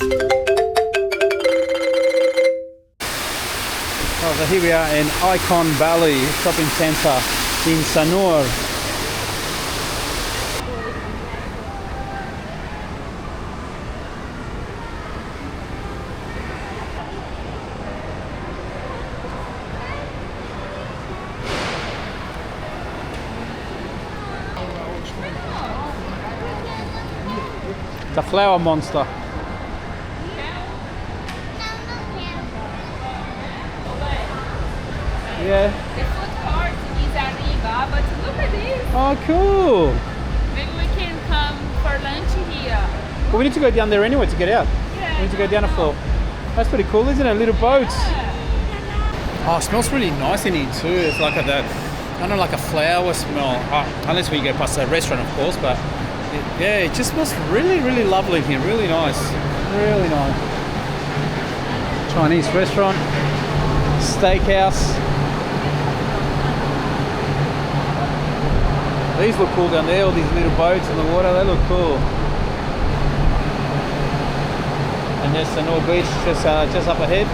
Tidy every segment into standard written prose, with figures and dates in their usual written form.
Oh, so here we are in Icon Bali shopping centre in Sanur. The flower monster. Yeah. The food court is arriba, but look at this. Oh, cool. Maybe we can come for lunch here. Well, we need to go down there anyway to get out. Yeah, We need to go down a floor. That's pretty cool, isn't it? Little boats. Oh, it smells really nice in here too. It's like I don't know, like a flower smell. Unless we go past a restaurant, of course. But yeah, it just smells really, really lovely in here. Really nice. Really nice. Chinese restaurant, steakhouse. These look cool down there. All these little boats in the water. They look cool. And there's Sanur Beach just up ahead.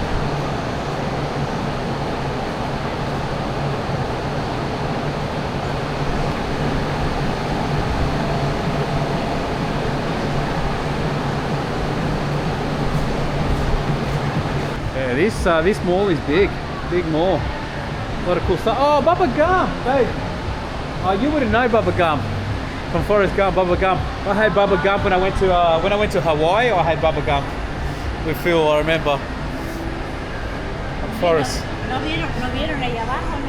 Yeah, this mall is big mall. A lot of cool stuff. Oh, Bubba Gum, babe. Oh, you wouldn't know Bubba Gum from Forrest Gump. Bubba Gum. I had Bubba Gump when I went to Hawaii. I had Bubba Gump with Phil. I remember. From Forrest. ¿No vieron ahí abajo, no?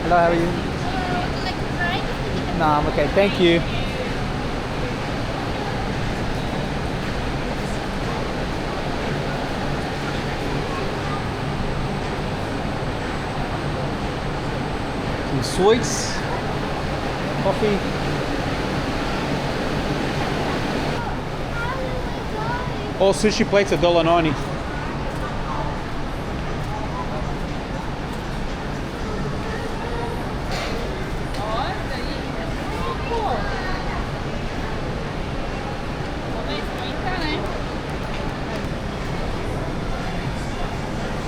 Hello, how are you? No, I'm okay. Thank you. Some sweets, coffee. All sushi plates $1.90.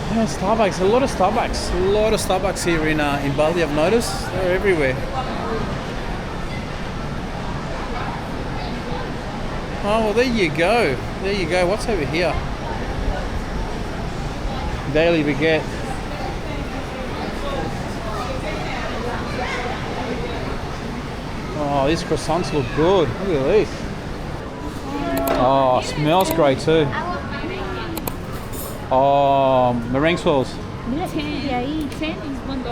Yeah, Starbucks, a lot of Starbucks here in Bali. I've noticed they're everywhere. Oh, well, there you go. What's over here? Daily baguette. Oh, these croissants look good. Look at these. Oh, smells great too. Oh, meringue swirls. Mira, de ahí. 10 is $1.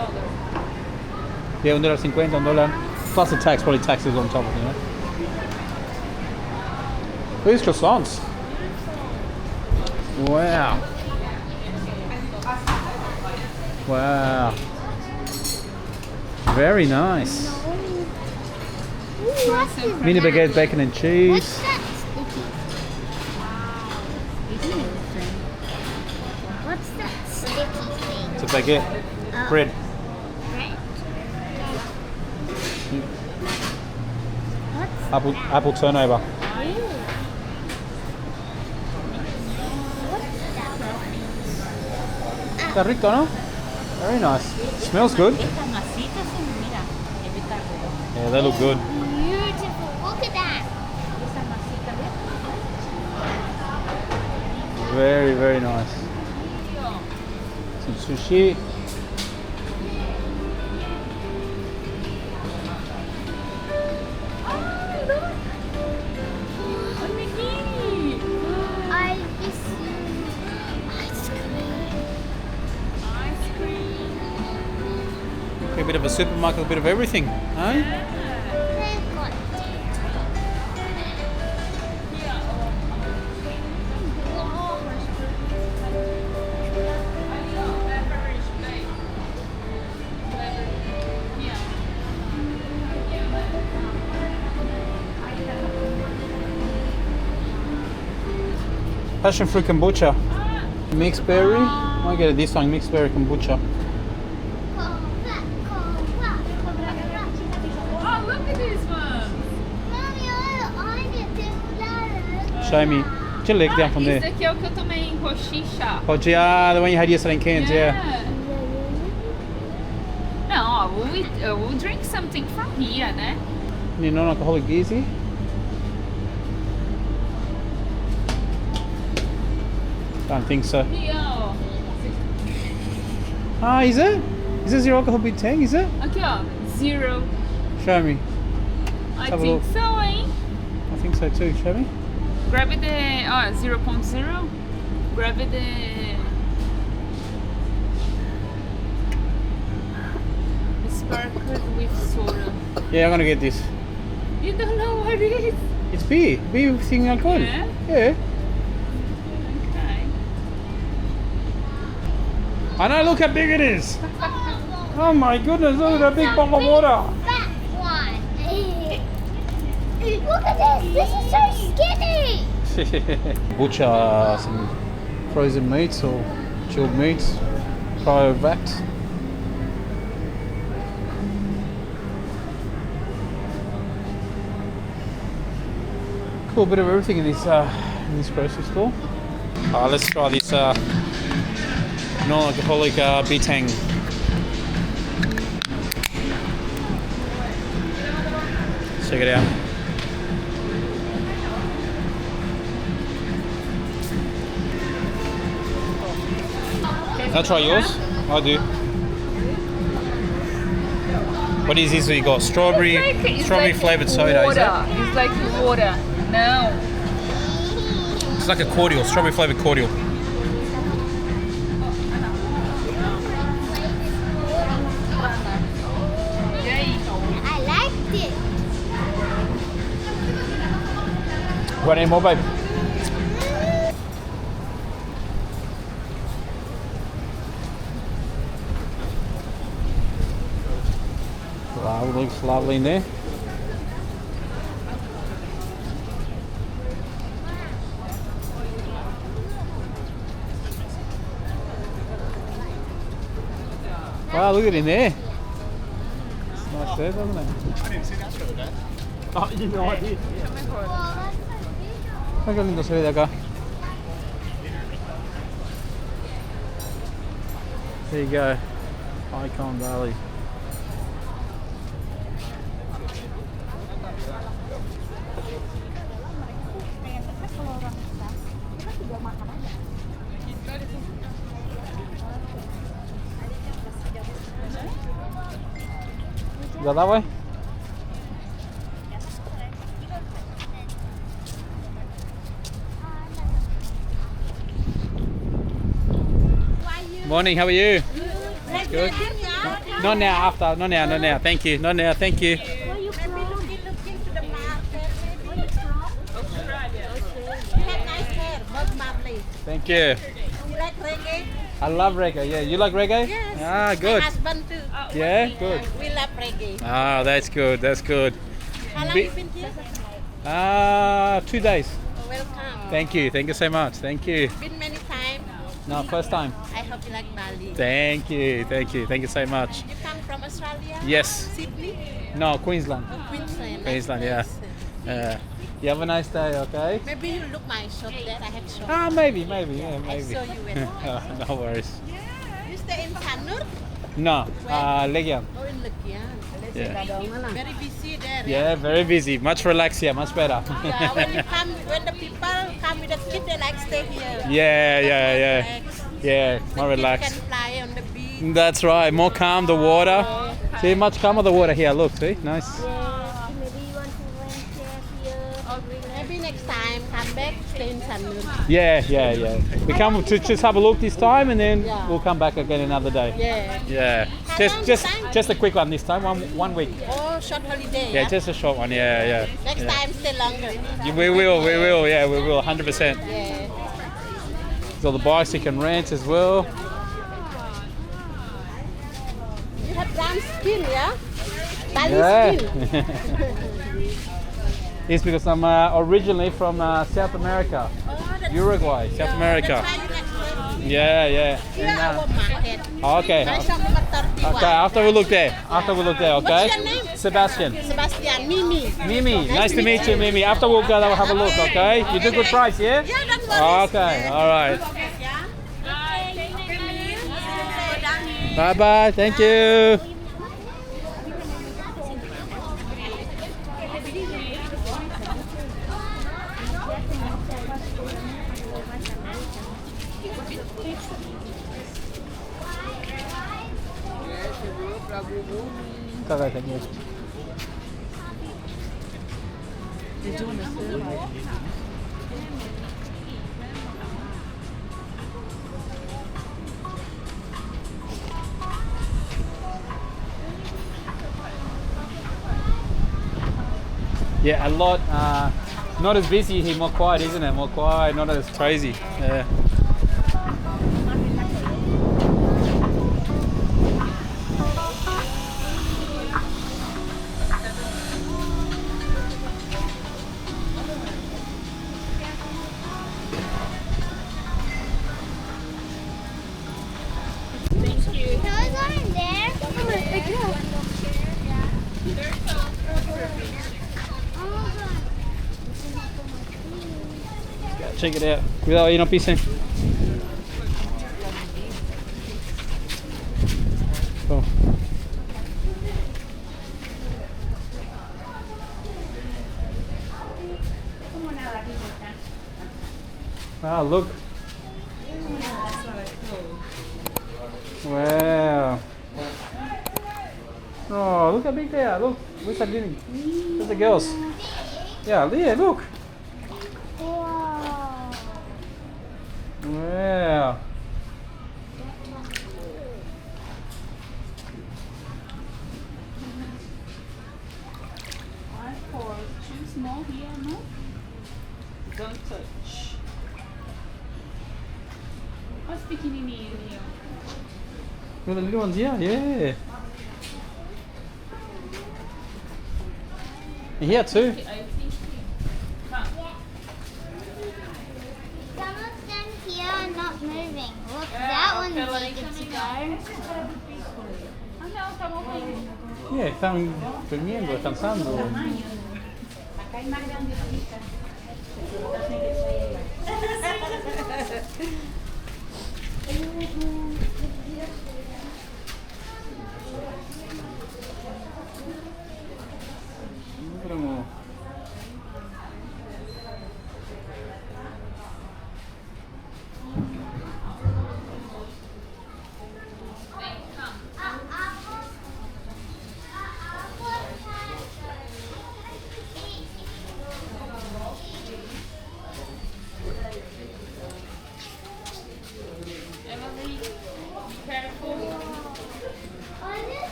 Yeah, $1.50, $1. Plus the tax, probably taxes on top of it, you know. These croissants. Wow. Wow. Very nice. Mini baguette, bacon and cheese. What's that sticky thing? It's a baguette. Bread. Apple turnover. Está rico, no? Very nice. Smells good. Yeah, they look good. Beautiful. Look at that. Very, very nice. Some sushi. A bit of a supermarket, a bit of everything, eh? Passion fruit kombucha. Mixed berry. I'll get this one, mixed berry kombucha. Oh, look at this one. Show me. Just a leg down from Esse there. daqui é o que eu tomei em Rochicha. Oh, yeah, the one you had yesterday in Cairns, yeah. No, we'll drink something from here, né? Any non-alcoholic easy? Don't think so. Here, ó. Ah, is it? Is this zero alcohol big tang, is it? Aqui, ó. Zero. Show me. I have a think look. so, hein? I think so too. Show me. Grab the 0.0. Grab the sparkled with soda. Yeah, I'm gonna get this. You don't know what it is? It's beer. Beer with thing alcohol. Yeah? Yeah. Okay. I know, look how big it is. Oh my goodness, look at that big bottle of water. That one. Look at this. This is so skinny. Butcher some frozen meats or chilled meats. Cryovac. Cool bit of everything in this grocery store. Let's try this non-alcoholic Bitang. Check it out. I'll try yours. I'll do. What is this we got? Strawberry flavoured soda, is it? water. It's like water. No. It's like a cordial, strawberry flavoured cordial. I liked it. Want any more, babe? Wow, looks lovely in there. Wow, look at it in there. It's nice there, doesn't it? I didn't see that the other day. Oh, you know I did. Well, that's so big. Qué lindo se ve de acá. There you go. Icon Bali. Go that way? Morning, how are you? Good. Not now, after. Not now, not now. Thank you. Not now, thank you. Where you from? Looking to the market. Where you from? Australia. You have nice hair, Bob Marley. Thank you. You like reggae? I love reggae, yeah. You like reggae? Yes. Ah, good. My husband too. Yeah, good. We love reggae. Ah, that's good, that's good. How long Be- you been here? 2 days. Welcome. Thank you so much. Thank you. Been many times. No, first time. I hope you like Bali. Thank you so much. You come from Australia? Yes. Sydney? No, Queensland. Oh, Queensland. Queensland, Nice yeah. place. You have a nice day, okay? Maybe you look my shop there. I have shop. Ah, maybe, yeah, I maybe. saw you when. No worries. You stay in Sanur? No, Legian. Oh, in Legian. Yeah. Very busy there. Yeah, very busy. Much relaxed here, much better. Yeah, when the people come with the kids, they like stay here. Yeah. Relax. Yeah, more Kids relaxed. can fly on the beach. That's right, more calm, the water. See, much calmer the water here, look, see, nice. Maybe you want to rent here. Maybe next time come back, stay in Sanur. Yeah. We come to just have a look this time and then Yeah. we'll come back again another day. Yeah. Yeah, How long time? just a quick one this time, one week. Oh, short holiday. Yeah, just a short one, yeah. Next yeah. time, stay longer. We will, 100%. Yeah. So the bikes you can rent as well. You have brown skin, yeah? Bali Yeah. skin. It's because I'm originally from South America. Oh, Uruguay, South America. Yeah, yeah. Here And, our market. okay. My shop number 31. Okay, after we look there. After we look there, okay? What's your name? Sebastian. Sebastian, Mimi. Mimi, nice to meet you, Mimi. After we'll go, we'll have a look, okay? You do good price, yeah? Yeah, that's what Okay, alright. Yeah. Bye bye, thank you. Yeah, a lot. Not as busy here, more quiet, isn't it? More quiet, not as crazy. Yeah. Check it out. Cuidado ahí, no pisen. Oh. Ah, look. Wow. Oh, look how big they are. Look. Where's that getting? Where's the girls? Yeah, there, look. Wow. Too small here, no? Don't touch. What's pequenininho, Neil? Well, the little ones, yeah, yeah. And here too. I think. Come. Some of them here are not moving. Look, that one's eager to go. Ah, não, tá movendo. Yeah, están durmiendo, descansando. Acá hay más grandecitas.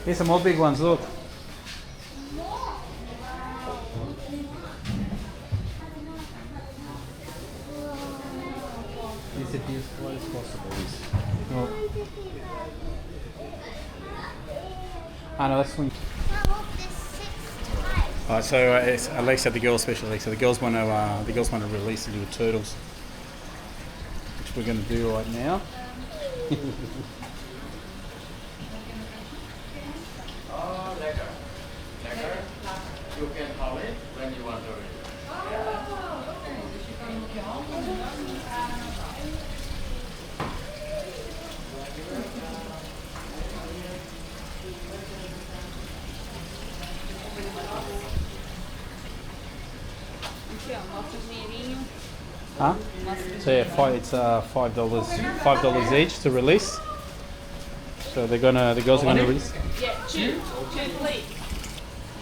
Here's some more big ones, look. Is it as far as possible? No. Ah, no, that's swing. Alright, so it's Alexa, the girl especially. So the girls want to release the little turtles, which we're going to do right now. You can hold it when you want to read. Aqui, ó, mostra o dinheirinho. Huh? So yeah, it's $5 each to release. So the girls are gonna release. Yeah, two please.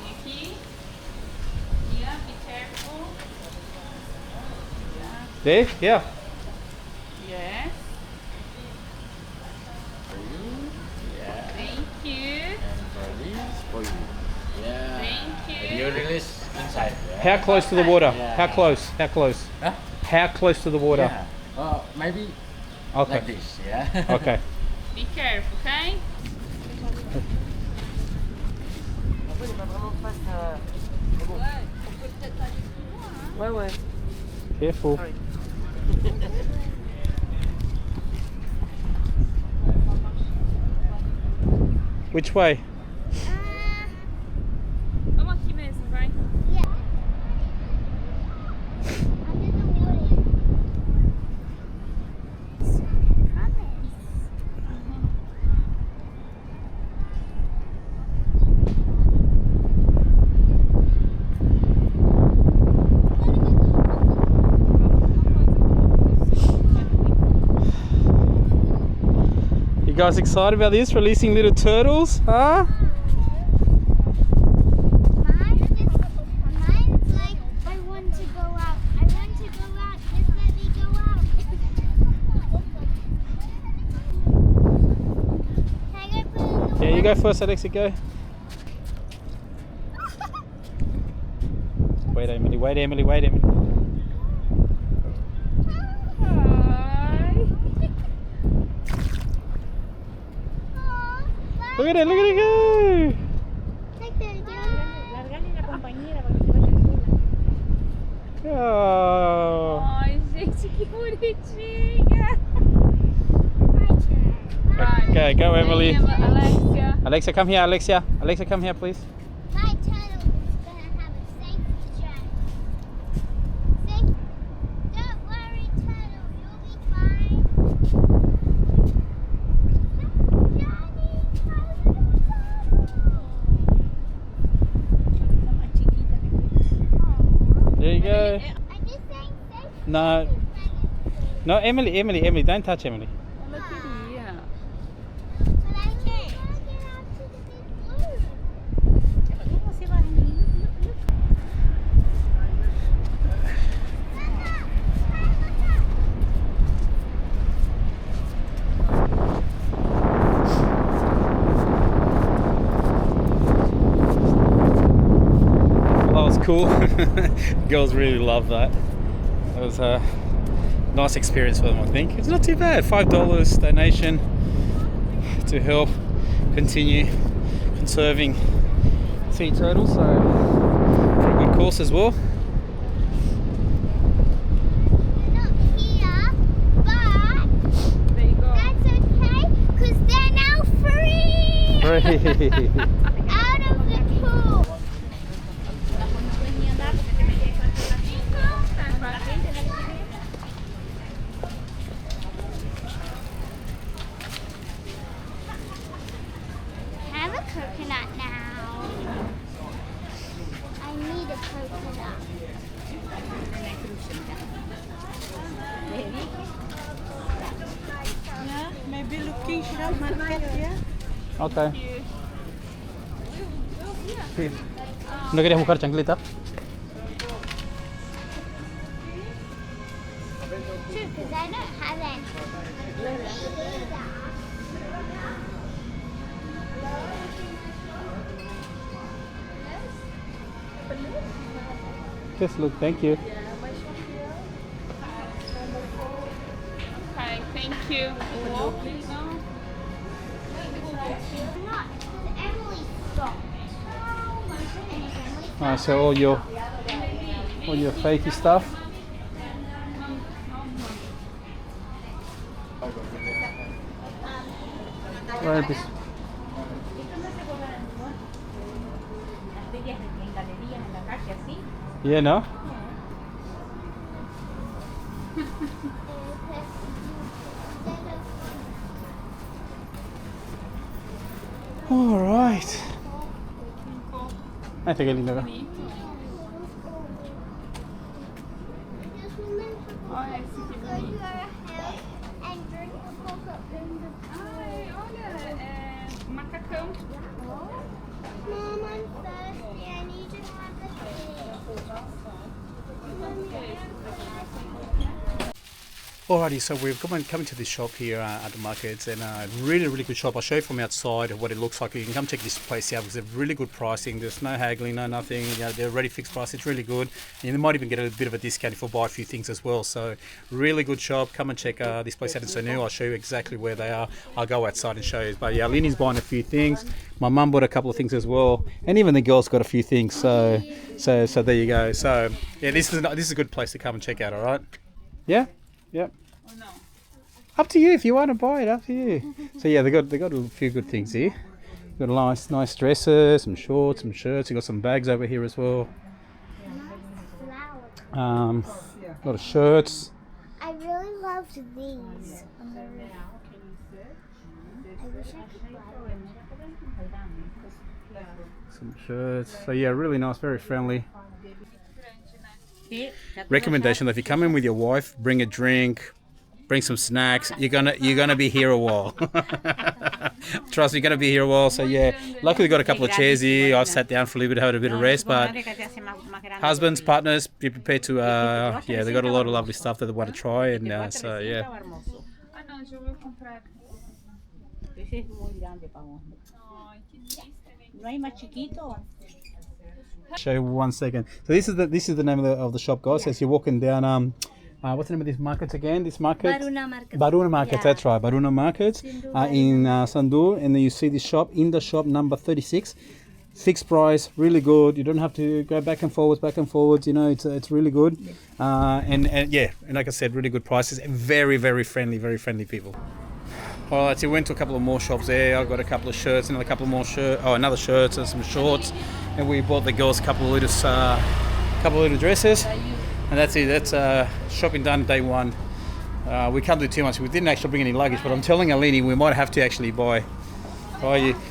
Aqui. Yeah, be careful. There, yeah. Yes. For you. Yeah. Thank you. And for this, for you. Yeah. Thank And you. you release inside. Yeah. How close to the water? Yeah. How close? How close? Huh? How close to the water? Yeah. Maybe Okay. like this. Yeah. Okay. Be careful, okay? Ouais, ouais. Careful. Which way? Vamos aqui mesmo, vai. Yeah. Under the water. You guys excited about this? Releasing little turtles? Huh? Mine's like, I want to go out. I want to go out. Just let me go out. Can I go put in the Yeah, you go first, Alexia, go. Wait, Emily, wait, Emily, wait, Emily. Ai. Look at it go! Take the Largale la compañera para que se vaya sola. Oh. Ai, gente, que bonitinha. Okay, go, Emily. Alexia. Alexia, come here, Alexia. Alexia, come here, please. My turtle is gonna have a safe journey. Safe. Don't worry, turtle. You'll be fine. Johnny, my little turtle. Está más chiquita que tú. There you go. I'm just saying safe. No, no, Emily, don't touch Emily. Ela queria. But I can't get out to the big blue. Como você vai? Well, that was cool. Girls really love that. It was a nice experience for them, I think. It's not too bad. $5 donation to help continue conserving sea turtles. So, a good course as well. Not here, but There you go. that's okay, because they're now free out of the pool. No puedes ni andar porque te metes con la gente. Have a coconut now. I need a coconut. Yeah, maybe looking should market, yeah. Okay. Sí. ¿No querías buscar chancleta? True, because I don't have any. Just look, thank you. Okay, thank you. Walking now. Not, because Emily stopped. Alright, so all your fakey stuff. Right, this. Las bellas en galerías en la calle así. Yeah, no? Alright. Ay, qué lindo acá. Olha esse que Go to bonito. our house and drink the coconut in the Ai, olha, é macacão. Mom, I'm thirsty. I need to have a drink. Mommy, I have Alrighty, so we've coming to this shop here at the markets, and really good shop. I'll show you from outside what it looks like. You can come check this place out because they're really good pricing. There's no haggling, no nothing. You know, they're already fixed price. It's really good, and you might even get a bit of a discount if you buy a few things as well. So really good shop. Come and check this place out in Sanur. I'll show you exactly where they are. I'll go outside and show you. But yeah, Lini's buying a few things. My mum bought a couple of things as well, and even the girls got a few things. So there you go. So yeah, this is a good place to come and check out. All right. Yeah. Yep. Up to you if you want to buy it. Up to you. So yeah, they got a few good things here. Got a nice dresses, some shorts, some shirts. You got some bags over here as well. A lot of shirts. I really loved these on the roof. I wish I could buy them. Some shirts. So yeah, really nice, very friendly. Recommendation: if you come in with your wife, bring a drink. Bring some snacks. You're gonna be here a while. Trust me, you're gonna be here a while. So yeah, luckily got a couple of chairs here. I've sat down for a little bit, had a bit of rest. But husbands, partners, be prepared to. Yeah, they got a lot of lovely stuff that they want to try, and so yeah. Show you 1 second. So this is the name of the shop, guys. As you're walking down, what's the name of this market again? This market? Baruna Market. Yeah. That's right. Baruna Market in Sanur, and then you see this shop in the shop number 36. Fixed price, really good. You don't have to go back and forwards. You know, it's really good. And yeah, and like I said, really good prices. And very friendly people. All right, so we went to a couple of more shops there. I got a couple of shirts, another couple more another shirts and some shorts, and we bought the girls a couple of little dresses, and that's it. That's shopping done day one. We can't do too much. We didn't actually bring any luggage, but I'm telling Alini we might have to actually buy.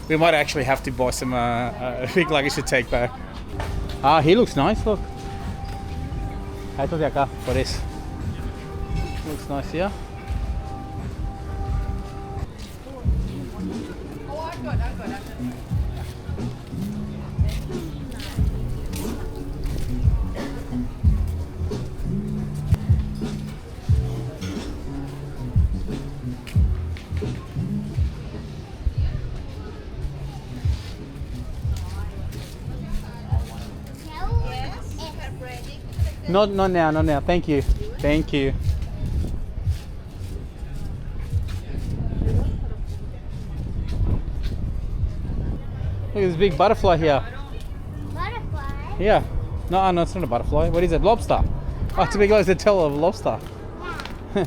We might actually have to buy some big luggage to take back. He looks nice. Look. Esto de acá, por eso. Looks nice here. Not now. Thank you. Look at this big butterfly here. Butterfly? Yeah. No, it's not a butterfly. What is it? Lobster. Oh, it's a big like the tail of a lobster. Yeah.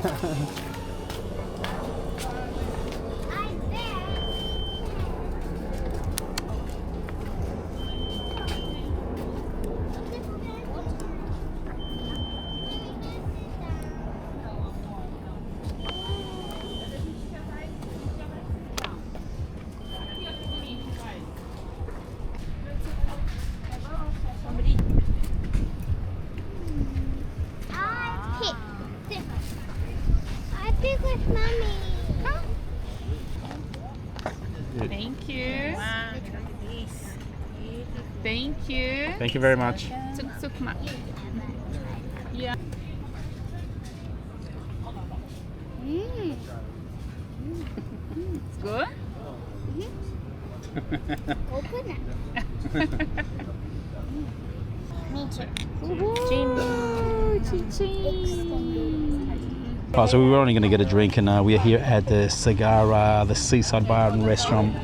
I pick with mommy. Thank you. Thank you. Thank you very much. Tuk mak. Yeah. It's good. Open it. Me too. So we were only going to get a drink, and we are here at the the Seaside Bar and Restaurant.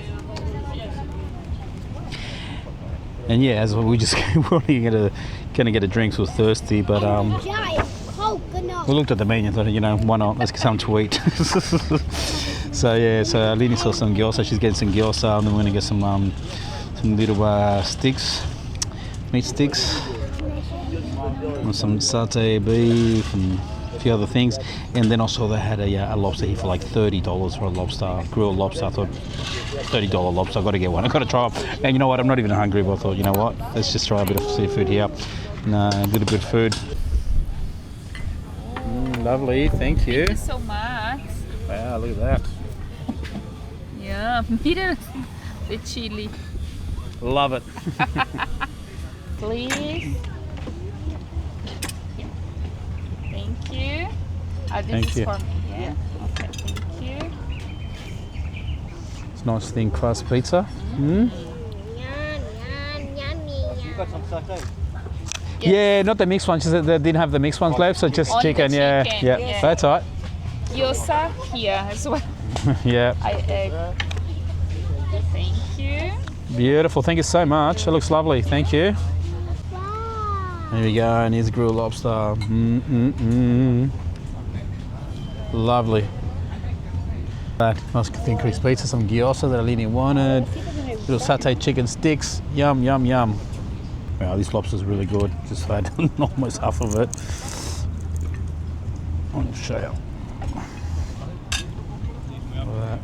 And yeah, as we just we're only going to get a drink, so we're thirsty, but Giant coconut. we looked at the menu and thought, you know, why not? Let's get something to eat. So yeah, so Lini saw some gyoza. She's getting some gyoza, and then we're going to get some little sticks, meat sticks, and some satay beef and a few other things. And then also they had a lobster here for like $30 for a lobster, grilled lobster. I thought $30 lobster, I've got to get one. I've got to try it. And you know what, I'm not even hungry, but I thought, you know what, let's just try a bit of seafood here. And a little bit of food. Lovely, thank you. Thank you so much. Wow, look at that. Yeah, mira the chili. Love it. Please. Thank you. This Thank is you. for me, yeah? Okay, thank you. It's nice thin crust pizza. Mm. Yeah, not the mixed ones. They didn't have the mixed ones left, so just Only the chicken. Yeah, chicken, yeah, yeah. that's all right. Gyoza here as well. Yeah, Thank you. beautiful. Thank you so much. It looks lovely. Thank you. Wow. There we go. And here's grilled lobster. Lovely. Nice thin crust pizza. Some gyoza that Alini wanted. Little satay chicken sticks. Yum, yum, yum. Wow, this lobster's really good. Just had almost half of it. I'll show you. Look at that.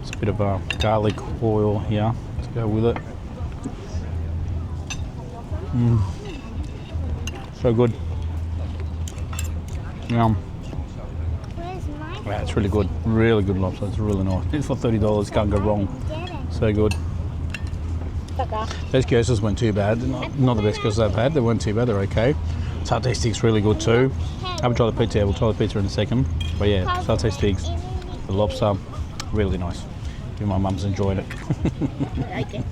It's a bit of garlic oil here to go with it. So good. Yum. Where's my Yeah, it's really good. Really good lobster. It's really nice. It's for $30. Can't go wrong. get it? So good. Those gyozas weren't too bad. Not the best gyozas I've had. They weren't too bad. They're okay. Satay sticks really good too. I haven't tried the pizza yet. We'll try the pizza in a second. But yeah, satay sticks, the lobster, really nice. Even my mum's enjoyed it. Like it.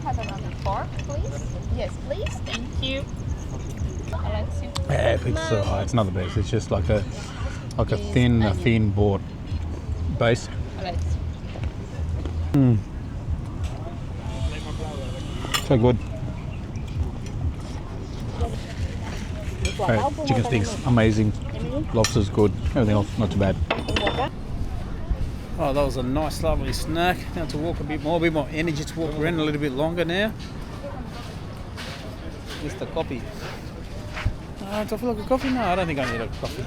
Have another fork, please? Yes, please. Thank you. Alexia. Yeah, pizza's alright. It's not the best. It's just like a thin board base. Alexia. So good. Right, chicken sticks, amazing. Lobster's good. Everything else, not too bad. Oh, that was a nice, lovely snack. Now to walk a bit more energy to walk around a little bit longer now. Just a coffee. Do I feel like a coffee? No, I don't think I need a coffee.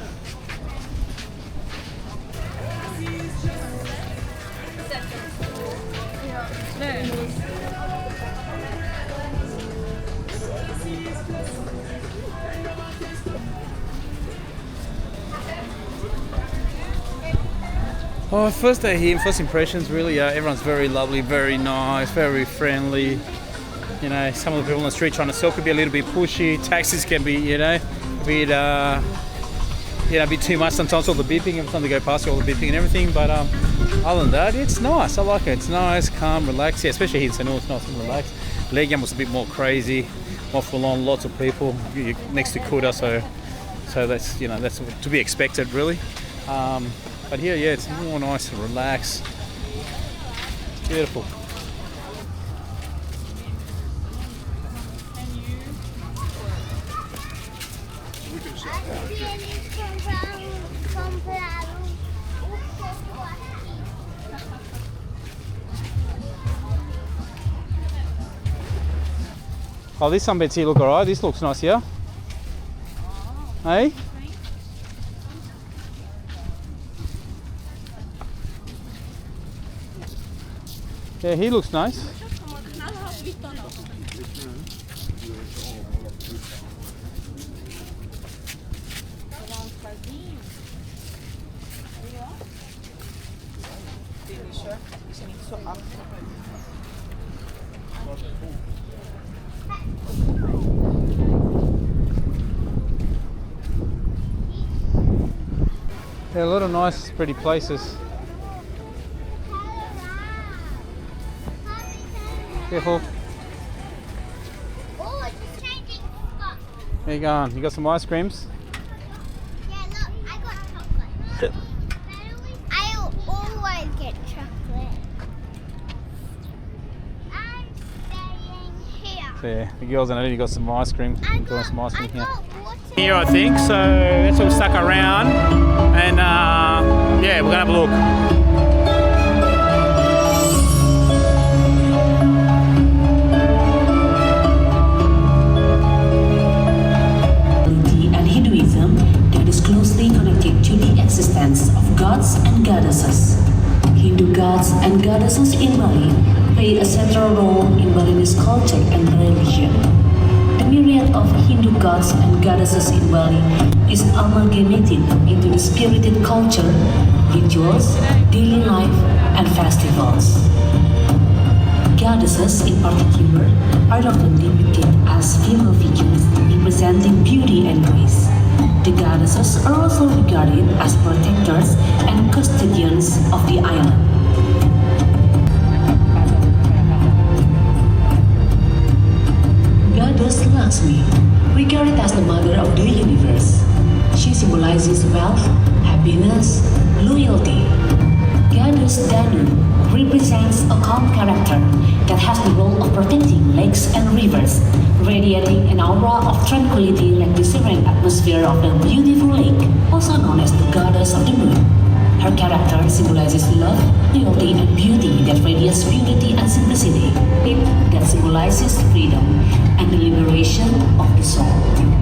Oh, first day here, first impressions really, everyone's very lovely, very nice, very friendly. You know, some of the people on the street trying to sell could be a little bit pushy. Taxis can be, you know, a bit, a bit too much sometimes, all the beeping, every time they go past you, all the beeping and everything. But other than that, it's nice. I like it. It's nice, calm, relaxed. Yeah, especially here in Sanur, it's nice and relaxed. Legian was a bit more crazy, more full on, lots of people. You're next to Kuta, so that's, you know, that's to be expected really. But here, yeah, it's more nice and relaxed. It's beautiful. Oh, this sunbeds here look alright. This looks nice here. Hey? Yeah, he looks nice. There are a lot of nice, pretty places. Careful. Oh, it's a changing spot. Where you going? You got some ice creams? Yeah, look, I got chocolate. I always get chocolate. I'm staying here. So yeah, the girls and Eddie got some ice cream. Enjoying some ice cream here. water. Here, I think. So that's all stuck around, and yeah, we're gonna have a look. And Hinduism that is closely connected to the existence of gods and goddesses. Hindu gods and goddesses in Bali play a central role in Balinese culture and religion. The myriad of Hindu gods and goddesses in Bali is amalgamated into the spirited culture, rituals, daily life, and festivals. Goddesses in particular are often depicted as female figures representing beauty and grace. The goddesses are also regarded as protectors and custodians of the island. Goddess Lakshmi, regarded as the mother of the universe. She symbolizes wealth, happiness, loyalty. Goddess Danu represents a calm character that has the role of protecting lakes and rivers, radiating an aura of tranquility like the serene atmosphere of a beautiful lake, also known as the goddess of the moon. Her character symbolizes love, loyalty, and beauty that radiates purity and simplicity, that symbolizes freedom and the liberation of the soul.